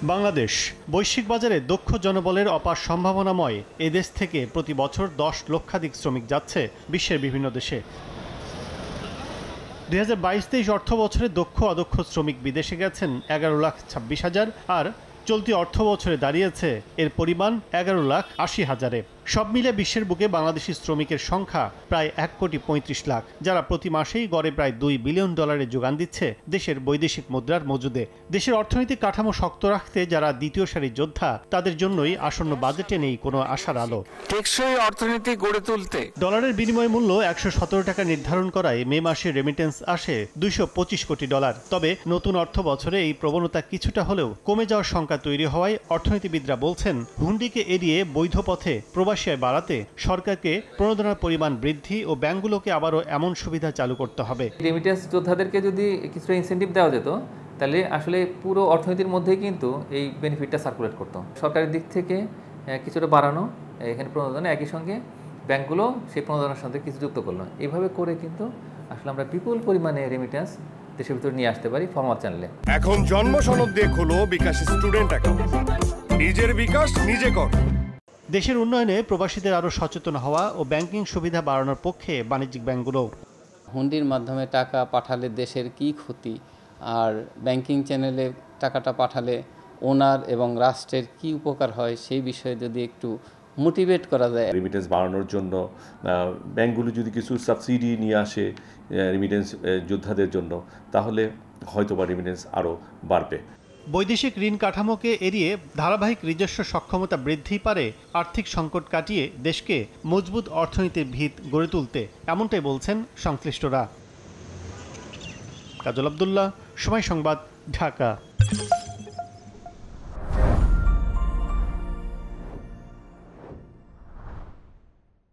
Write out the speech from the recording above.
বাংলাদেশ বৈশ্বিক বাজারে দক্ষ জনবলের অপার সম্ভাবনাময় এ দেশ থেকে প্রতি বছর 10 লক্ষাধিক শ্রমিক যাচ্ছে বিশ্বের বিভিন্ন দেশে। 2022-23 অর্থ বছরে দক্ষ অদক্ষ শ্রমিক বিদেশে গেছেন 11,26,000 আর চলতি অর্থ বছরে দাঁড়িয়েছে এর পরিমাণ 11,80,000-এ। সব মিলে বিশ্বের বুকে বাংলাদেশি শ্রমিকের সংখ্যা প্রায় 1,35,00,000, যারা প্রতি মাসেই গড়ে প্রায় $2 বিলিয়ন যোগান দিচ্ছে দেশের বৈদেশিক মুদ্রার মজুদে। দেশের অর্থনৈতিক কাঠামো শক্ত রাখতে যারা দ্বিতীয় সারির যোদ্ধা, তাদের জন্যই আসন্ন বাজেটে নেই কোনো আশার আলো। টেকসই অর্থনীতি গড়ে তুলতে ডলারের বিনিময় মূল্য 117 টাকা নির্ধারণ করায় মে মাসে রেমিটেন্স আসে $225 কোটি। তবে নতুন অর্থ বছরে এই প্রবণতা কিছুটা হলেও কমে যাওয়ার শঙ্কা তৈরি হওয়ায় অর্থনীতিবিদরা বলছেন, হুন্ডিকে এড়িয়ে বৈধ পথে প্রবাসী আয় বাড়াতে সরকারকে প্রণোদনার পরিমাণ বৃদ্ধি ও ব্যাংকগুলোকে আবারও এমন সুবিধা চালু করতে হবে। রেমিটেন্স যোদ্ধাদেরকে যদি কিছুটা ইনসেন্টিভ দেওয়া যেত, তাহলে আসলে পুরো অর্থনীতির মধ্যেই কিন্তু এই বেনিফিটটা সার্কুলেট করতো। সরকারের দিক থেকে কিছুটা বাড়ানো, এখানে প্রণোদনা, একই সঙ্গে ব্যাংকগুলো সেই প্রণোদনার সাথে কিছু যুক্ত করলো। এইভাবে করে কিন্তু আসলে আমরা বিপুল পরিমাণে রেমিটেন্স দেশের ভিতরে নিয়ে আসতে পারি ফরমাল চ্যানেলে। এখন জন্ম সনদ দিয়ে খোলো বিকাশ স্টুডেন্ট অ্যাকাউন্ট। নিজের বিকাশ নিজে কর। দেশের উন্নয়নে প্রবাসীদের আরও সচেতন হওয়া ও ব্যাংকিং সুবিধা বাড়ানোর পক্ষে বাণিজ্যিক ব্যাংকগুলো। হুন্ডির মাধ্যমে টাকা পাঠালে দেশের কী ক্ষতি, আর ব্যাংকিং চ্যানেলে টাকাটা পাঠালে ওনার এবং রাষ্ট্রের কী উপকার হয়, সেই বিষয়ে যদি একটু মোটিভেট করা যায়। রেমিটেন্স বাড়ানোর জন্য ব্যাংকগুলো যদি কিছু সাবসিডি নিয়ে আসে রেমিটেন্স যোদ্ধাদের জন্য, তাহলে হয়তোবা রেমিটেন্স আরও বাড়বে। বৈদেশিক ঋণ কাঠামোকে এড়িয়ে ধারাবাহিক নিজস্ব সক্ষমতা বৃদ্ধি পারে আর্থিক সংকট কাটিয়ে দেশকে মজবুত অর্থনীতির ভিত গড়ে তুলতে, এমনটাই বলছেন সংশ্লিষ্টরা। কাজল আব্দুল্লাহ, সময় সংবাদ, ঢাকা।